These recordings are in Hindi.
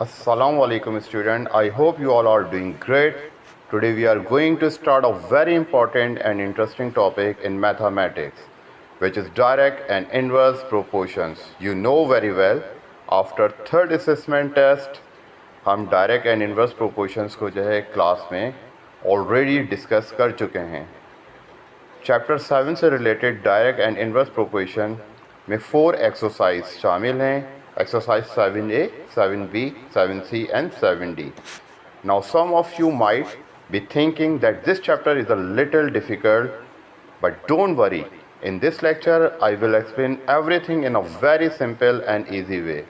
Assalamu alaikum student. I hope you all are doing great. Today we are going to start a very important and interesting topic in mathematics, which is direct and inverse proportions. You know very well, after third assessment test हम डायरेक्ट एंड इन्वर्स प्रोपोर्शंस को जो है क्लास में ऑलरेडी डिस्कस कर चुके हैं। चैप्टर 7 से related direct and inverse proportion में 4 एक्सरसाइज शामिल हैं। Exercise 7A, 7B, 7C and 7D. Now some of you might be thinking that this chapter is a little difficult, but don't worry. In this lecture I will explain everything in a very simple and easy way.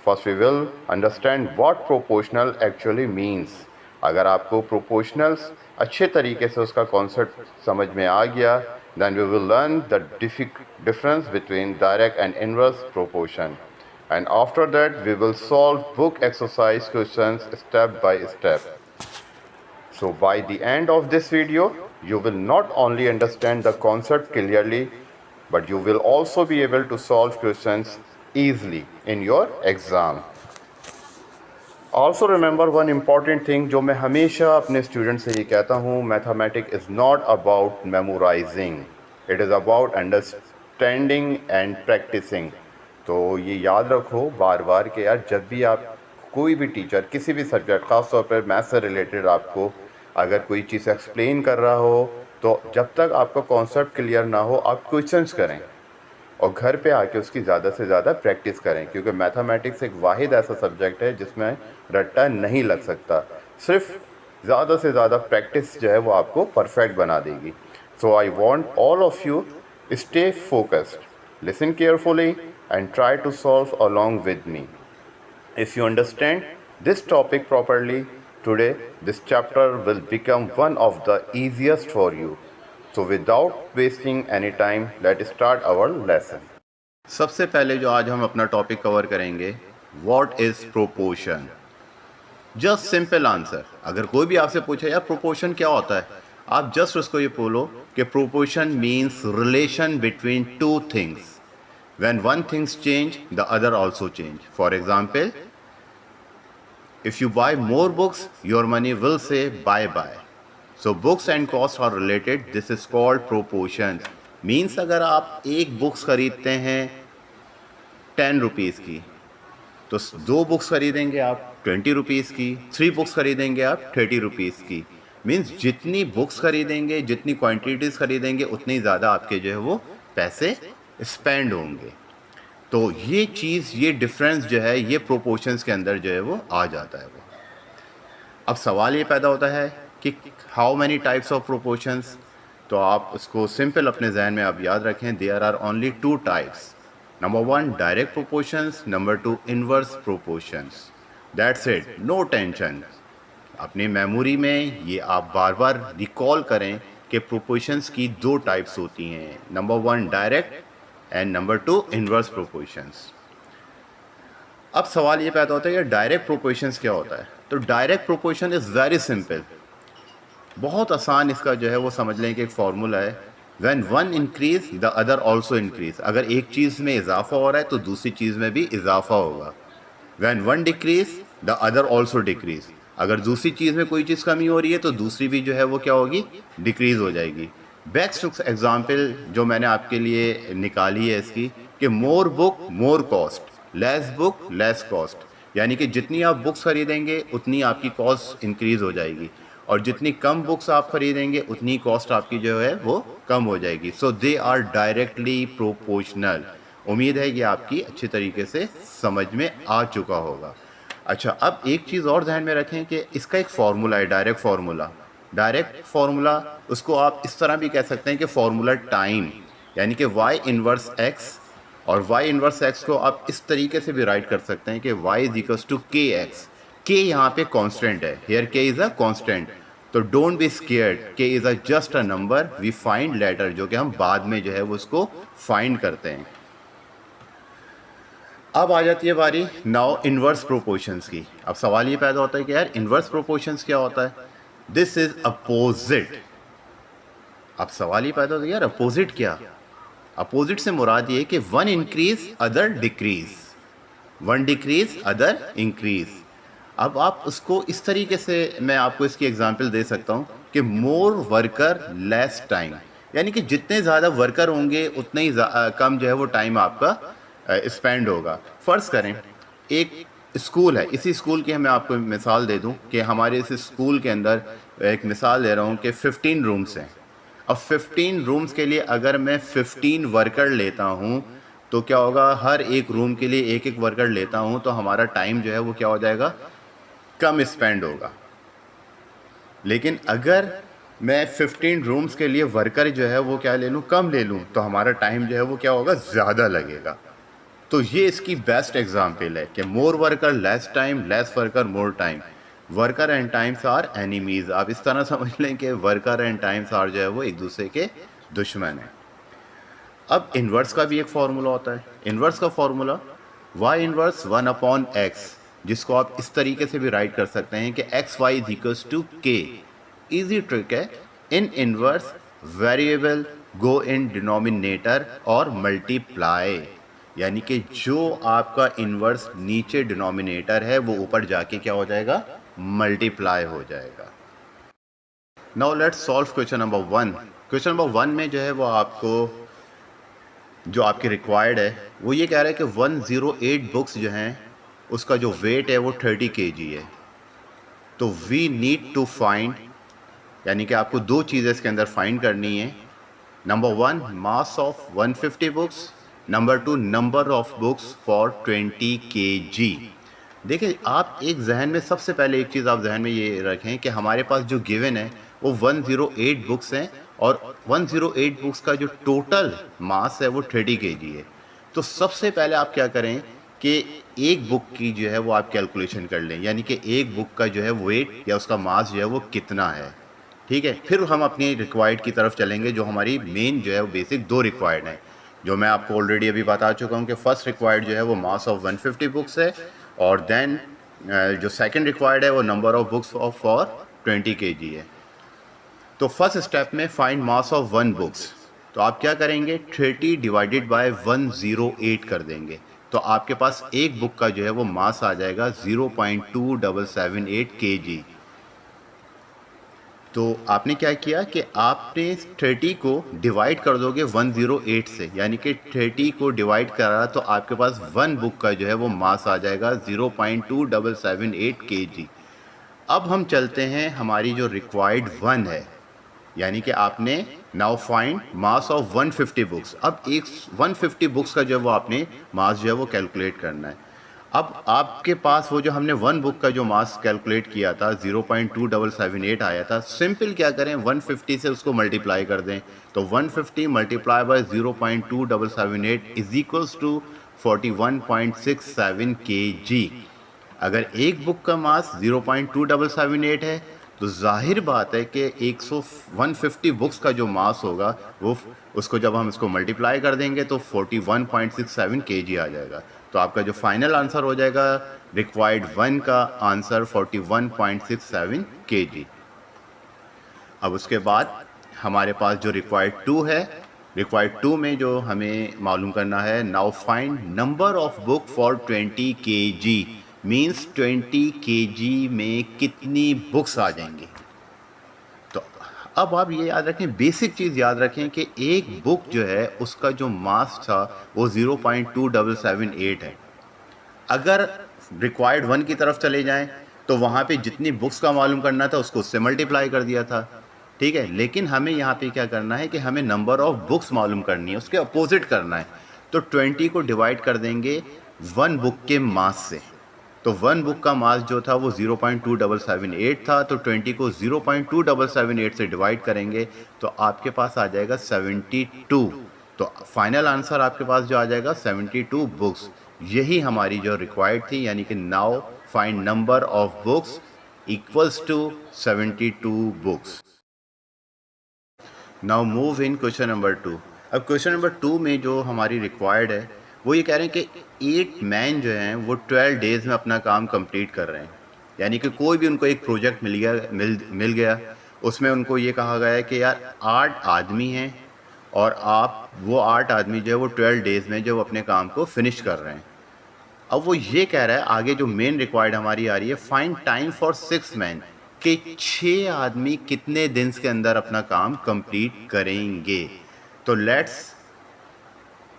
First we will understand what proportional actually means. अगर आपको proportionals अच्छे तरीके से उसका कॉन्सेप्ट समझ में आ गया, then we will learn the difference between direct and inverse proportion. And after that we will solve book exercise questions step by step. So by the end of this video, you will not only understand the concept clearly, but you will also be able to solve questions easily in your exam. Also remember one important thing जो मैं हमेशा अपने स्टूडेंट से ये कहता हूँ, mathematics is not about memorising, it is about understanding and practising. तो ये याद रखो बार बार कि यार जब भी आप कोई भी टीचर किसी भी सब्जेक्ट, ख़ास तौर पर मैथ्स से रिलेटेड आपको अगर कोई चीज़ एक्सप्लेन कर रहा हो, तो जब तक आपका कॉन्सेप्ट क्लियर ना हो आप क्वेश्चंस करें और घर पे आके उसकी ज़्यादा से ज़्यादा प्रैक्टिस करें, क्योंकि मैथमेटिक्स एक वाहिद ऐसा सब्जेक्ट है जिसमें रट्टा नहीं लग सकता. सिर्फ ज़्यादा से ज़्यादा प्रैक्टिस जो है वो आपको परफेक्ट बना देगी. So I want all of you stay focused, listen carefully and try to solve along with me. If you understand this topic properly, today this chapter will become one of the easiest for you. So without wasting any time, let's start our lesson. सबसे पहले जो आज हम अपना टॉपिक कवर करेंगे, what is proportion? Just simple answer. अगर कोई भी आपसे पूछे यार proportion क्या होता है, आप जस्ट उसको ये बोलो कि proportion means relation between two things. When one things change, the other also change. For example, if you buy more books, your money will say bye-bye. So books and cost are related. This is called proportion. Means अगर आप एक बुक्स खरीदते हैं 10 रुपीज़ की, तो 2 बुक्स खरीदेंगे आप 20 रुपीज़ की, 3 बुक्स खरीदेंगे आप 30 रुपीज़ की. मीन्स जितनी बुक्स खरीदेंगे, जितनी क्वांटिटीज़ खरीदेंगे, उतनी ज़्यादा आपके जो है वो पैसे स्पेंड होंगे. तो ये चीज़, ये डिफरेंस जो है ये प्रोपोर्शंस के अंदर जो है वो आ जाता है. वो अब सवाल ये पैदा होता है कि how many types of proportions. तो आप उसको सिंपल अपने जहन में आप याद रखें, there are only 2 types. Number 1 direct proportions, number 2 inverse proportions. That's it, no tension. अपनी मेमोरी में ये आप बार बार रिकॉल करें कि प्रोपोर्शंस की 2 टाइप्स होती हैं. Number 1 direct and number 2 inverse proportions. अब सवाल ये पैदा होता है कि डायरेक्ट प्रोपोर्शंस क्या होता है. तो direct proportion is very simple, बहुत आसान. इसका जो है वो समझ लें कि एक फार्मूला है, when one increase the other also increase. अगर एक चीज़ में इजाफा हो रहा है तो दूसरी चीज़ में भी इजाफा होगा. When one decrease the other also decrease. अगर दूसरी चीज़ में कोई चीज़ कमी हो रही है तो दूसरी भी जो है वो क्या होगी, डिक्रीज़ हो जाएगी. बेस्ट एग्जाम्पल जो मैंने आपके लिए निकाली है इसकी, कि more book more cost, less book less cost. यानी कि जितनी आप बुक्स खरीदेंगे उतनी आपकी कॉस्ट इंक्रीज़ हो जाएगी, और जितनी कम बुक्स आप खरीदेंगे उतनी कॉस्ट आपकी जो है वो कम हो जाएगी. सो दे आर डायरेक्टली प्रोपोर्शनल. उम्मीद है कि आपकी अच्छी तरीके से समझ में आ चुका होगा. अच्छा, अब एक चीज़ और ध्यान में रखें कि इसका एक फार्मूला है, डायरेक्ट फार्मूला. डायरेक्ट फार्मूला उसको आप इस तरह भी कह सकते हैं कि फार्मूला टाइम, यानी कि y इन्वर्स x, और y इन्वर्स x को आप इस तरीके से भी राइट कर सकते हैं कि y is equals to k x. k यहाँ पे कांस्टेंट है, here k is a constant. तो don't be scared, k is a just a number we find later, जो कि हम बाद में जो है वो उसको फाइंड करते हैं. अब आ जाती है बारी नाउ इन्वर्स प्रोपोर्शंस की. अब सवाल ये पैदा होता है कि यार इन्वर्स प्रोपोर्शंस क्या होता है. This is opposite. अब सवाल ये पैदा होता है यार अपोजिट क्या. अपोजिट से मुराद ये कि one increase other decrease, one decrease other increase. अब आप उसको इस तरीके से, मैं आपको इसकी एग्जांपल दे सकता हूँ कि मोर वर्कर लेस टाइम, यानी कि जितने ज़्यादा वर्कर होंगे उतने ही कम जो है वो टाइम आपका स्पेंड होगा। फ़र्ज़ करें एक स्कूल है, इसी स्कूल की मैं आपको मिसाल दे दूं कि हमारे इस स्कूल के अंदर एक मिसाल दे रहा हूं कि 15 रूम्स हैं। अब 15 रूम्स के लिए अगर मैं 15 वर्कर लेता हूं तो क्या होगा, हर एक रूम के लिए एक एक वर्कर लेता हूं तो हमारा टाइम जो है वो क्या हो जाएगा, कम स्पेंड होगा। लेकिन अगर मैं 15 रूम्स के लिए वर्कर जो है वो क्या ले लूँ, कम ले लूँ, तो हमारा टाइम जो है वो क्या होगा, ज़्यादा लगेगा। तो ये इसकी बेस्ट एग्जाम्पल है कि more worker less time, less worker more time, worker and times are enemies. आप इस तरह समझ लें कि वर्कर एंड टाइम्स आर जो है वो एक दूसरे के दुश्मन हैं। अब इन्वर्स का भी एक फार्मूला होता है। इन्वर्स का फार्मूला y इन्वर्स 1/x, जिसको आप इस तरीके से भी राइट कर सकते हैं कि x y is equals to k. Easy trick है। In inverse variable go in denominator और मल्टीप्लाई, यानी कि जो आपका इन्वर्स नीचे डिनोमिनेटर है वो ऊपर जाके क्या हो जाएगा, मल्टीप्लाई हो जाएगा। Now let's solve question number 1। Question number 1 में जो है वो आपको जो आपके रिक्वायर्ड है वो ये कह रहा है कि 108 बुक्स जो हैं उसका जो वेट है वो 30 kg है। तो वी नीड टू फाइंड, यानी कि आपको दो चीज़ें इसके अंदर फाइंड करनी है। Number 1 mass of 150 books, number 2 number of books for 20 kg। देखिए, आप एक जहन में सबसे पहले एक चीज़ आप जहन में ये रखें कि हमारे पास जो गिवन है वो 108 बुक्स हैं और 108 बुक्स का जो टोटल मास है वो 30 kg है। तो सबसे पहले आप क्या करें कि एक बुक की जो है वो आप कैलकुलेशन कर लें, यानी कि एक बुक का जो है वेट या उसका मास जो है वो कितना है। ठीक है, फिर हम अपनी रिक्वायर्ड की तरफ चलेंगे, जो हमारी मेन जो है वो बेसिक दो रिक्वायर्ड हैं, जो मैं आपको ऑलरेडी अभी बता चुका हूँ कि फर्स्ट रिक्वायर्ड जो है वो मास ऑफ 150 बुक्स है और देन जो सेकंड रिक्वायर्ड है वो number of books of for 20 kg है। तो फर्स्ट स्टेप में फाइंड मास ऑफ 1 बुक्स, तो आप क्या करेंगे, 30 डिवाइडेड बाय 108 कर देंगे। तो आपके पास एक बुक का जो है वो मास आ जाएगा 0.2778 kg। तो आपने क्या किया कि आपने 30 को डिवाइड कर दोगे 108 से, यानी कि 30 को डिवाइड करा तो आपके पास 1 बुक का जो है वो मास आ जाएगा 0.2778 kg। अब हम चलते हैं हमारी जो रिक्वायर्ड 1 है, यानी कि आपने now find mass of 150 books. अब एक 150 बुक्स का जो है वो आपने मास जो है वो कैलकुलेट करना है। अब आपके पास वो जो हमने 1 बुक का जो मास कैलकुलेट किया था 0.2778 आया था, सिंपल क्या करें 150 से उसको मल्टीप्लाई कर दें। तो 150 multiply by 0.2778 is equals to 41.67 kg। अगर एक बुक का मास 0.2778 है तो जाहिर बात है कि 150 बुक्स का जो मास होगा वो उसको जब हम इसको मल्टीप्लाई कर देंगे तो 41.67 kg आ जाएगा। तो आपका जो फाइनल आंसर हो जाएगा रिक्वायर्ड 1 का आंसर 41.67 kg। अब उसके बाद हमारे पास जो रिक्वायर्ड 2 है, रिक्वायर्ड 2 में जो हमें मालूम करना है, now find number of book for 20 kg, means 20 kg में कितनी बुक्स आ जाएंगी। तो अब आप ये याद रखें, बेसिक चीज़ याद रखें कि एक बुक जो है उसका जो मास था वो 0.2778 है। अगर रिक्वायर्ड 1 की तरफ चले जाएं तो वहाँ पे जितनी बुक्स का मालूम करना था उसको उससे मल्टीप्लाई कर दिया था। ठीक है, लेकिन हमें यहाँ पे क्या करना है कि हमें नंबर ऑफ बुक्स मालूम करनी है, उसके अपोजिट करना है। तो 20 को डिवाइड कर देंगे 1 बुक के मास से। तो 1 बुक का मास जो था वो 0.2778 था, तो 20 को 0.2778 से डिवाइड करेंगे तो आपके पास आ जाएगा 72। तो फाइनल आंसर आपके पास जो आ जाएगा 72 बुक्स। यही हमारी जो रिक्वायर्ड थी, यानी कि now find number of books equals to 72 books. Now move in question number 2। अब क्वेश्चन नंबर 2 में जो हमारी रिक्वायर्ड है वो ये कह रहे हैं कि 8 मैन जो हैं वो 12 डेज़ में अपना काम कंप्लीट कर रहे हैं। यानी कि कोई भी उनको एक प्रोजेक्ट मिल गया, उसमें उनको ये कहा गया है कि यार 8 आदमी हैं और आप वो 8 आदमी जो है वो 12 डेज़ में जो अपने काम को फिनिश कर रहे हैं। अब वो ये कह रहा है आगे जो मेन रिक्वायर्ड हमारी आ रही है, फाइंड टाइम फॉर 6 मैन, कि 6 आदमी कितने दिन के अंदर अपना काम कंप्लीट करेंगे। तो लेट्स,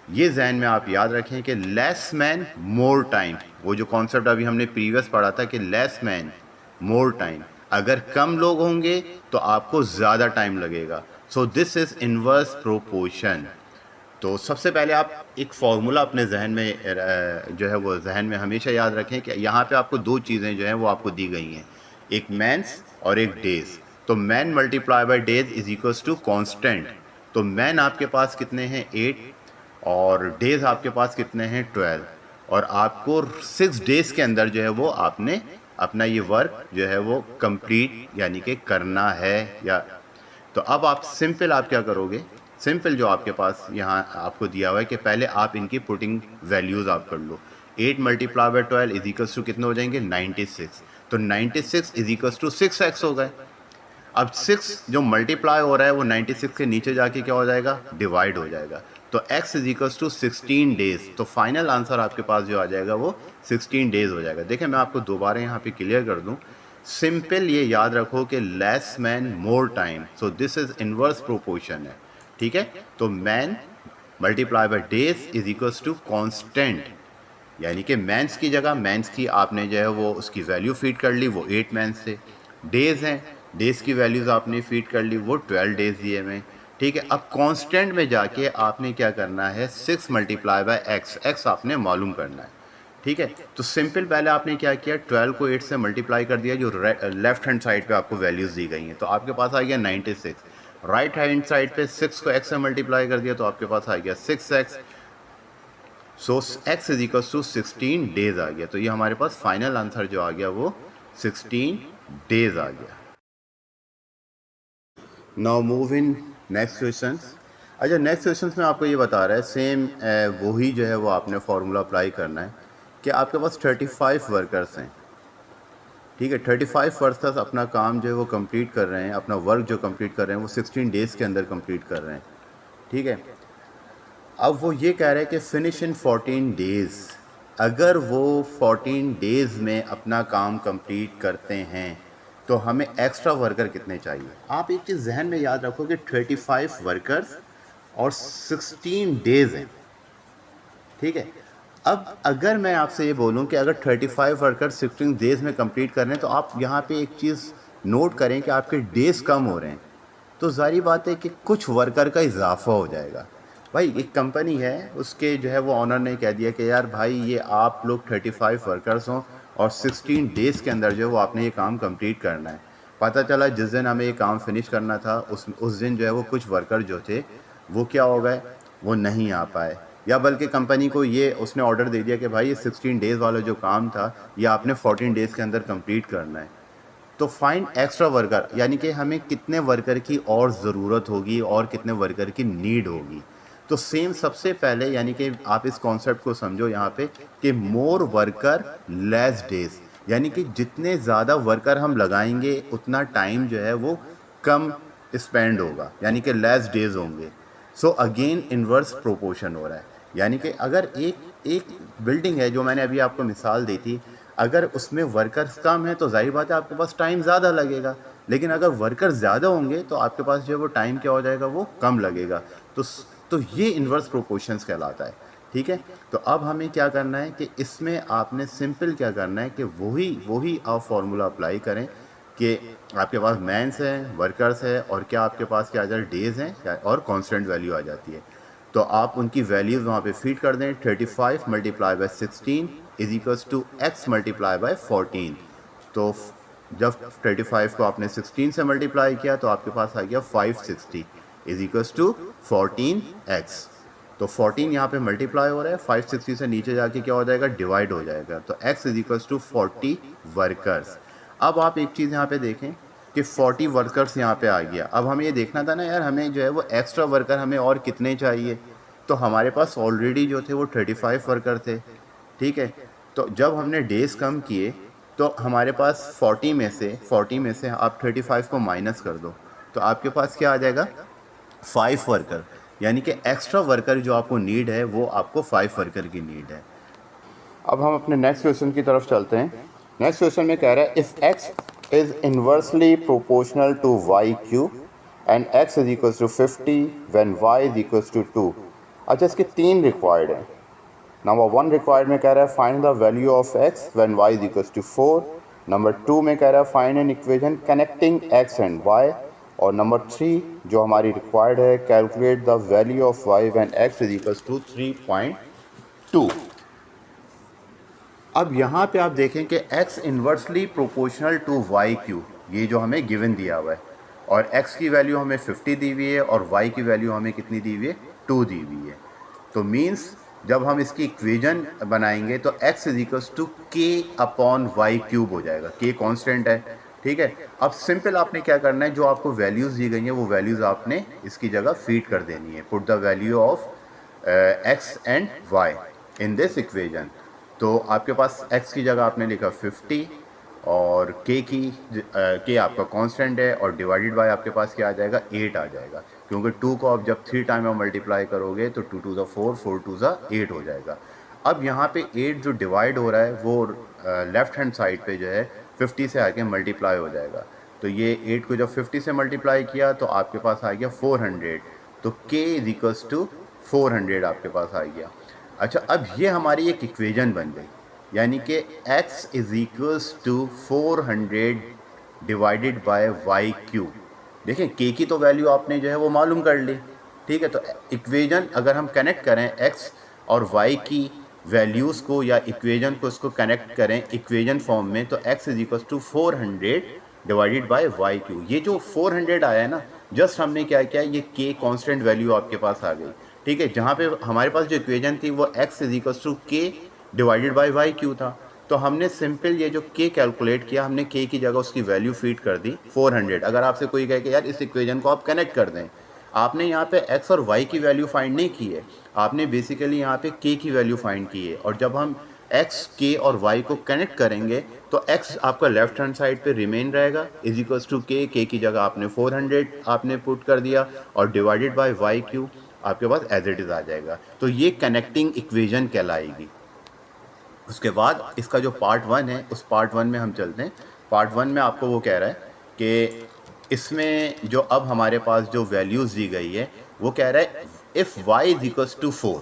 ये जहन में आप याद रखें कि लेस मैन मोर टाइम, वो जो कॉन्सेप्ट अभी हमने प्रीवियस पढ़ा था कि लेस मैन मोर टाइम, अगर कम लोग होंगे तो आपको ज़्यादा टाइम लगेगा। So this is inverse proportion. तो सबसे पहले आप एक फार्मूला अपने जहन में जो है वो जहन में हमेशा याद रखें कि यहाँ पे आपको दो चीज़ें जो हैं वो आपको दी गई हैं, एक मैन्स और एक डेज। तो man multiply by days is equals to constant. तो मैन आपके पास कितने हैं 8, और डेज आपके पास कितने हैं 12, और आपको 6 डेज़ के अंदर जो है वो आपने अपना ये वर्क जो है वो कंप्लीट यानी कि करना है। या तो अब आप सिंपल आप क्या करोगे, सिंपल जो आपके पास यहाँ आपको दिया हुआ है कि पहले आप इनकी पुटिंग वैल्यूज़ आप कर लो। 8 multiply by 12 is equals to कितने हो जाएंगे 96। तो 96 इज इक्वल्स टू 6x हो गए। अब 6 जो मल्टीप्लाई हो रहा है वो 96 के नीचे जाके क्या हो जाएगा, डिवाइड हो जाएगा। तो x is equals to 16 days. तो फाइनल आंसर आपके पास जो आ जाएगा वो 16 डेज हो जाएगा। देखिए मैं आपको दोबारा यहाँ पे क्लियर कर दूँ, सिंपल ये याद रखो कि less man more time, so this is inverse proportion है। ठीक है, तो man multiply by days is equals to constant, यानी कि मैंस की जगह मैंस की आपने जो है वो उसकी वैल्यू फीड कर ली, वो 8 मैंस थे। डेज़ हैं, डेज़ की वैल्यूज़ आपने फीड कर ली, वो 12 डेज़ दिए हुए। ठीक है, अब कांस्टेंट में जाके आपने क्या करना है, 6 मल्टीप्लाई बाय एक्स, एक्स आपने मालूम करना है। ठीक है, तो सिंपल पहले आपने क्या किया, 12 को 8 से मल्टीप्लाई कर दिया, जो लेफ्ट हैंड साइड पे आपको वैल्यूज़ दी गई हैं, तो आपके पास आ गया 96। राइट हैंड साइड पे 6 को x से मल्टीप्लाई कर दिया तो आपके पास आ गया 6x। So x is equal to 16 days आ गया। तो ये हमारे पास फाइनल आंसर जो आ गया वो 16 डेज आ गया। Now move in next question. अच्छा, नेक्स्ट क्वेश्चन में आपको ये बता रहा है सेम वही जो है वो आपने फार्मूला अप्लाई करना है कि आपके पास 35 वर्कर्स हैं। ठीक है, 35 वर्कर्स अपना काम जो है वो कंप्लीट कर रहे हैं, अपना वर्क जो कंप्लीट कर रहे हैं वो 16 डेज़ के अंदर कंप्लीट कर रहे हैं। ठीक है, अब वो ये कह रहे हैं कि फिनिश इन 14 डेज़। अगर वो 14 डेज़ में अपना काम कंप्लीट करते हैं तो हमें एक्स्ट्रा वर्कर कितने चाहिए। आप एक चीज़ जहन में याद रखो कि 35 वर्कर्स और 16 डेज़ हैं। ठीक है, अब अगर मैं आपसे ये बोलूं कि अगर 35 वर्कर 16 डेज़ में कंप्लीट कर रहे हैं तो आप यहाँ पे एक चीज़ नोट करें कि आपके डेज़ कम हो रहे हैं, तो जारी बात है कि कुछ वर्कर का इजाफा हो जाएगा। भाई एक कंपनी है, उसके जो है वो ऑनर ने कह दिया कि यार भाई ये आप लोग 35 वर्कर्स हों और 16 डेज़ के अंदर जो है वो आपने ये काम कंप्लीट करना है। पता चला जिस दिन हमें ये काम फिनिश करना था उस दिन जो है वो कुछ वर्कर जो थे वो क्या हो गए, वो नहीं आ पाए, या बल्कि कंपनी को ये उसने ऑर्डर दे दिया कि भाई ये 16 डेज़ वाला जो काम था ये आपने 14 डेज़ के अंदर कंप्लीट करना है। तो फाइंड एक्स्ट्रा वर्कर, यानी कि हमें कितने वर्कर की और ज़रूरत होगी और कितने वर्कर की नीड होगी। तो सेम सबसे पहले यानी कि आप इस कॉन्सेप्ट को समझो यहाँ पे कि मोर वर्कर लेस डेज, यानी कि जितने ज़्यादा वर्कर हम लगाएंगे उतना टाइम जो है वो कम स्पेंड होगा, यानी कि लेस डेज होंगे। सो अगेन इन्वर्स प्रोपोर्शन हो रहा है, यानी कि अगर एक एक बिल्डिंग है जो मैंने अभी आपको मिसाल दी थी, अगर उसमें वर्कर्स कम है तो जाहिर बात है आपके पास टाइम ज़्यादा लगेगा, लेकिन अगर वर्कर्स ज़्यादा होंगे तो आपके पास जो है वो टाइम क्या हो जाएगा, वो कम लगेगा। तो ये इन्वर्स प्रोपोर्शंस कहलाता है। ठीक है, तो अब हमें क्या करना है कि इसमें आपने सिंपल क्या करना है कि वही आप फार्मूला अप्लाई करें कि आपके पास मैंस हैं, वर्कर्स है, और क्या आपके पास क्या आ जाए, डेज़ हैं और कांस्टेंट वैल्यू आ जाती है। तो आप उनकी वैल्यूज़ वहाँ पे फीड कर दें। 35 multiply by 16 is equals to x multiply by 14। तो जब 35 को आपने 16 से मल्टीप्लाई किया तो आपके पास आ गया 560 इज इक्वल्स टू 14x। तो 14 यहाँ पे मल्टीप्लाई हो रहा है, 560 से नीचे जाके क्या हो जाएगा, डिवाइड हो जाएगा। तो x is equals to 40 workers. अब आप एक चीज़ यहाँ पे देखें कि 40 वर्कर्स यहाँ पे आ गया। अब हमें ये देखना था ना यार, हमें जो है वो एक्स्ट्रा वर्कर हमें और कितने चाहिए। तो हमारे पास ऑलरेडी जो थे वो 35 वर्कर थे। ठीक है, तो जब हमने डेज़ कम किए तो हमारे पास 40 में से आप 35 को माइनस कर दो तो आपके पास क्या आ जाएगा, 5 वर्कर, यानी कि एक्स्ट्रा वर्कर जो आपको नीड है वो आपको 5 वर्कर की नीड है। अब हम अपने नेक्स्ट क्वेश्चन की तरफ चलते हैं। नेक्स्ट क्वेश्चन में कह रहा है if x is inversely proportional to y cube and x is equals to 50 when y is equals to 2। अच्छा, इसके 3 रिक्वायर्ड हैं। नंबर 1 रिक्वायर्ड में कह रहा है find the value of x when y is equals to 4। Number 2 में कह रहा है find an equation connecting x and y। और नंबर 3 जो हमारी रिक्वायर्ड है calculate the value of y when x is equals to 3.2। अब यहाँ पे आप देखें कि x inversely proportional to y cube, ये जो हमें गिवन दिया हुआ है, और x की वैल्यू हमें 50 दी हुई है और y की वैल्यू हमें कितनी दी हुई है, 2 दी हुई है। तो मीन्स जब हम इसकी इक्वेशन बनाएंगे तो x is equals to k upon y cube हो जाएगा। k कांस्टेंट है, ठीक है। अब सिंपल आपने क्या करना है, जो आपको वैल्यूज़ दी गई हैं वो वैल्यूज़ आपने इसकी जगह फीड कर देनी है। Put the value of x and y in this equation. तो आपके पास x की जगह आपने लिखा 50 और k आपका कांस्टेंट है और डिवाइडेड बाय आपके पास क्या आ जाएगा, 8 आ जाएगा, क्योंकि 2 को आप जब 3 टाइम में मल्टीप्लाई करोगे तो 2 टू ज़ा 4, 4 टू ज़ा 8 हो जाएगा। अब यहाँ पे 8 जो डिवाइड हो रहा है वो लेफ़्ट हैंड साइड पे जो है 50 से आके मल्टीप्लाई हो जाएगा। तो ये 8 को जब 50 से मल्टीप्लाई किया तो आपके पास आ गया 400। तो k इज इक्वल्स टू 400 आपके पास आ गया। अच्छा, अब ये हमारी एक इक्वेशन बन गई, यानी कि x is equals to 400 divided by y cube. देखें k की तो वैल्यू आपने जो है वो मालूम कर ली, ठीक है। तो इक्वेशन अगर हम कनेक्ट करें x और y की वैल्यूज़ को या इक्वेशन को इसको कनेक्ट करें इक्वेशन फॉर्म में, तो x is equals to 400 divided by y cube. ये जो 400 आया है ना, जस्ट हमने क्या किया, ये k कांस्टेंट वैल्यू आपके पास आ गई, ठीक है। जहाँ पे हमारे पास जो इक्वेशन थी वो x is equals to k divided by y cube था। तो हमने सिंपल ये जो k कैलकुलेट किया, हमने k की जगह उसकी वैल्यू फीड कर दी 400। अगर आपसे कोई कहे कि यार इस इक्वेशन को आप कनेक्ट कर दें, आपने यहाँ पे x और y की वैल्यू फाइंड नहीं की है, आपने बेसिकली यहाँ पे k की वैल्यू फाइंड की है। और जब हम x, k और y को कनेक्ट करेंगे तो x आपका लेफ्ट हैंड साइड पे रिमेन रहेगा इज इक्वल्स टू k की जगह आपने 400 आपने पुट कर दिया और डिवाइडेड बाय वाई क्यू आपके पास एज इट इज़ आ जाएगा। तो ये कनेक्टिंग इक्वेशन कहलाएगी। उसके बाद इसका जो पार्ट 1 है, उस पार्ट 1 में हम चलते हैं। पार्ट 1 में आपको वो कह रहा है कि इसमें जो अब हमारे पास जो वैल्यूज़ दी गई है वो कह रहा है if y is equals to 4,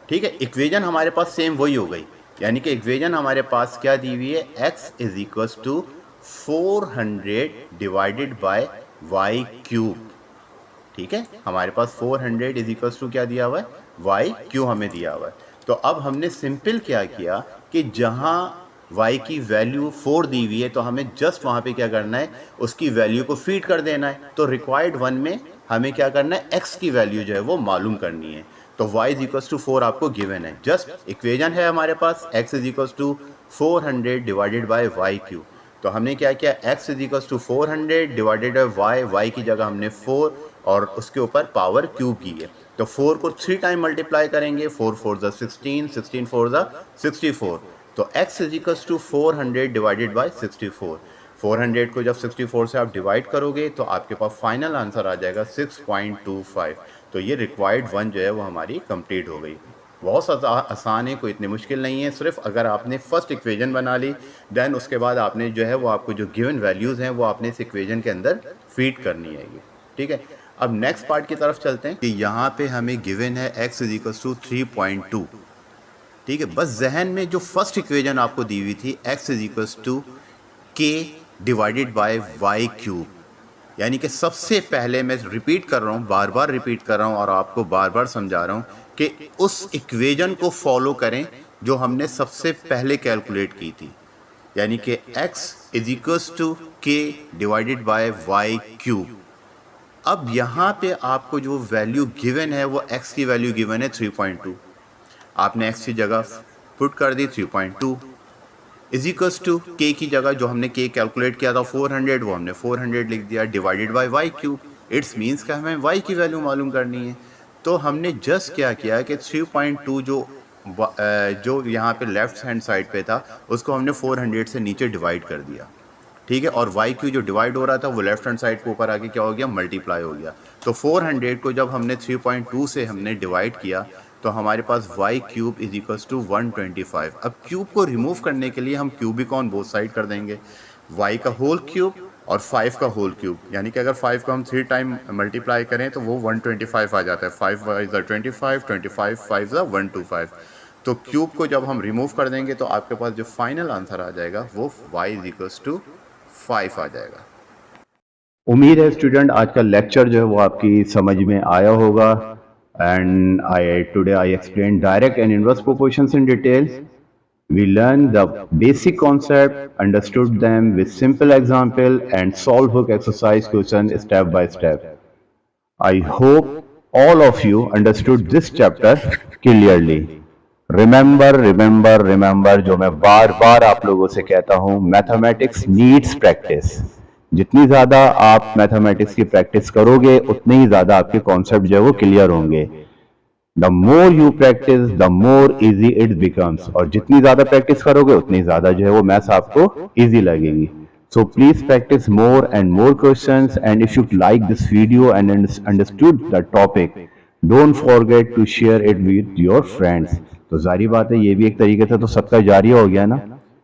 ठीक है। इक्वेशन हमारे पास सेम वही हो गई, यानी कि इक्वेशन हमारे पास क्या दी हुई है, x is equals to 400 divided by y cube, ठीक है। हमारे पास 400 इज इक्वल्स टू क्या दिया हुआ है, वाई क्यू हमें दिया हुआ है। तो अब हमने सिंपल क्या किया कि जहाँ y की वैल्यू 4 दी हुई है तो हमें जस्ट वहाँ पे क्या करना है, उसकी वैल्यू को फीड कर देना है। तो रिक्वायर्ड 1 में हमें क्या करना है, x की वैल्यू जो है वो मालूम करनी है। तो y इज इक्वल्स टू 4 आपको गिवन है, जस्ट इक्वेशन है हमारे पास x is equals to 400 divided by y cube. तो हमने क्या किया, x is equals to 400 divided by y की जगह हमने 4 और उसके ऊपर पावर क्यूब की है। तो 4 को 3 टाइम मल्टीप्लाई करेंगे, 4 4 ज़ा 16, 16 4 ज़ा 64। तो x is equals to 400 divided by 64। 400 को जब 64 से आप डिवाइड करोगे तो आपके पास फाइनल आंसर आ जाएगा 6.25। तो ये रिक्वायर्ड 1 जो है वो हमारी कंप्लीट हो गई। बहुत आसान है, कोई इतनी मुश्किल नहीं है। सिर्फ अगर आपने फर्स्ट इक्वेशन बना ली, देन उसके बाद आपने जो है वो आपको जो गिवन वैल्यूज़ हैं वो आपने इस इक्वेशन के अंदर फीड करनी है, ठीक है। अब नेक्स्ट पार्ट की तरफ चलते हैं कि यहाँ पे हमें गिवन है x इज इक्वल्स टू 3.2, ठीक है। बस जहन में जो फर्स्ट इक्वेशन आपको दी हुई थी x is equals to k divided by y cube, यानी कि सबसे पहले मैं रिपीट कर रहा हूँ, बार बार रिपीट कर रहा हूँ और आपको बार बार समझा रहा हूँ कि उस इक्वेशन को फॉलो करें जो हमने सबसे पहले कैलकुलेट की थी, यानी कि x is equals to k divided by y cube. अब यहाँ पे आपको जो वैल्यू गिवन है वो x की वैल्यू गिवन है 3.2, आपने x की जगह पुट कर दी 3.2 इज इक्वल्स टू k की जगह जो हमने k कैलकुलेट किया था 400, वो हमने 400 लिख दिया divided by y cube. It's means कि हमें y की वैल्यू मालूम करनी है। तो हमने जस्ट क्या किया कि 3.2 जो यहाँ पे लेफ्ट हैंड साइड पे था उसको हमने 400 से नीचे डिवाइड कर दिया, ठीक है। और वाई क्यू जो डिवाइड हो रहा था वो लेफ्ट हैंड साइड के ऊपर आके क्या हो गया, मल्टीप्लाई हो गया। तो 400 को जब हमने 3.2 से हमने डिवाइड किया तो हमारे पास y cube is equals to 125। अब क्यूब को रिमूव करने के लिए हम क्यूबिक ऑन बोथ साइड कर देंगे, y का होल क्यूब और 5 का होल क्यूब, यानी कि अगर 5 को हम 3 टाइम मल्टीप्लाई करें तो वो 125 आ जाता है। 5 इज़ 25, 25 5 इज़ 125। तो क्यूब को जब हम रिमूव कर देंगे तो आपके पास जो फाइनल आंसर आ जाएगा वो y इज इक्वल्स टू 5 आ जाएगा। उम्मीद है स्टूडेंट आज का लेक्चर जो है वो आपकी समझ में आया होगा। And I explain direct and inverse proportions in details. We learned the basic concept, understood them with simple example and solved book exercise question step by step. I hope all of you understood this chapter clearly. Remember जो मैं बार बार आप लोगों से कहता हूँ, मैथमेटिक्स नीड्स प्रैक्टिस। जितनी ज़्यादा आप मैथमेटिक्स की प्रैक्टिस करोगे उतने ही ज़्यादा आपके कॉन्सेप्ट जो है वो क्लियर होंगे। The more you practice the more easy it becomes, और जितनी ज्यादा प्रैक्टिस करोगे उतनी ज्यादा जो है वो मैथ्स आपको इजी लगेगी। So please practise more and more questions, and if you like this video and understood the topic, don't forget to share it with your friends. तो जारी बात है, ये भी एक तरीके से तो सबका जारी हो गया ना।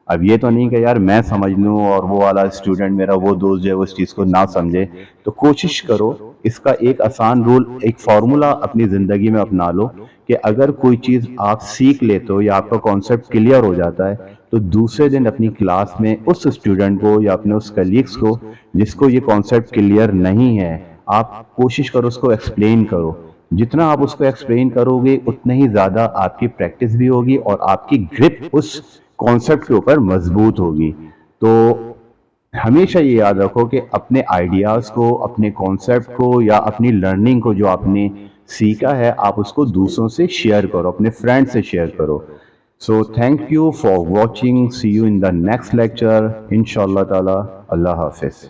अब ये तो नहीं कि यार मैं समझ लूँ और वो वाला स्टूडेंट मेरा वो दोस्त जो है उस चीज़ को ना समझे। तो कोशिश करो इसका एक आसान रूल, एक फार्मूला अपनी ज़िंदगी में अपना लो कि अगर कोई चीज़ आप सीख लेते हो या आपका कॉन्सेप्ट क्लियर हो जाता है तो दूसरे दिन अपनी क्लास में उस स्टूडेंट को या अपने उस कलीग्स को जिसको ये कॉन्सेप्ट क्लियर नहीं है, आप कोशिश करो उसको एक्सप्लेन करो। जितना आप उसको एक्सप्लेन करोगे उतनी ही ज़्यादा आपकी प्रैक्टिस भी होगी और आपकी ग्रिप उस कॉन्सेप्ट के ऊपर मजबूत होगी। तो हमेशा ये याद रखो कि अपने आइडियाज़ को, अपने कॉन्सेप्ट को या अपनी लर्निंग को जो आपने सीखा है आप उसको दूसरों से शेयर करो, अपने फ्रेंड से शेयर करो। So thank you for watching, see you in the next lecture इंशाल्लाह ताला। अल्लाह हाफिज़।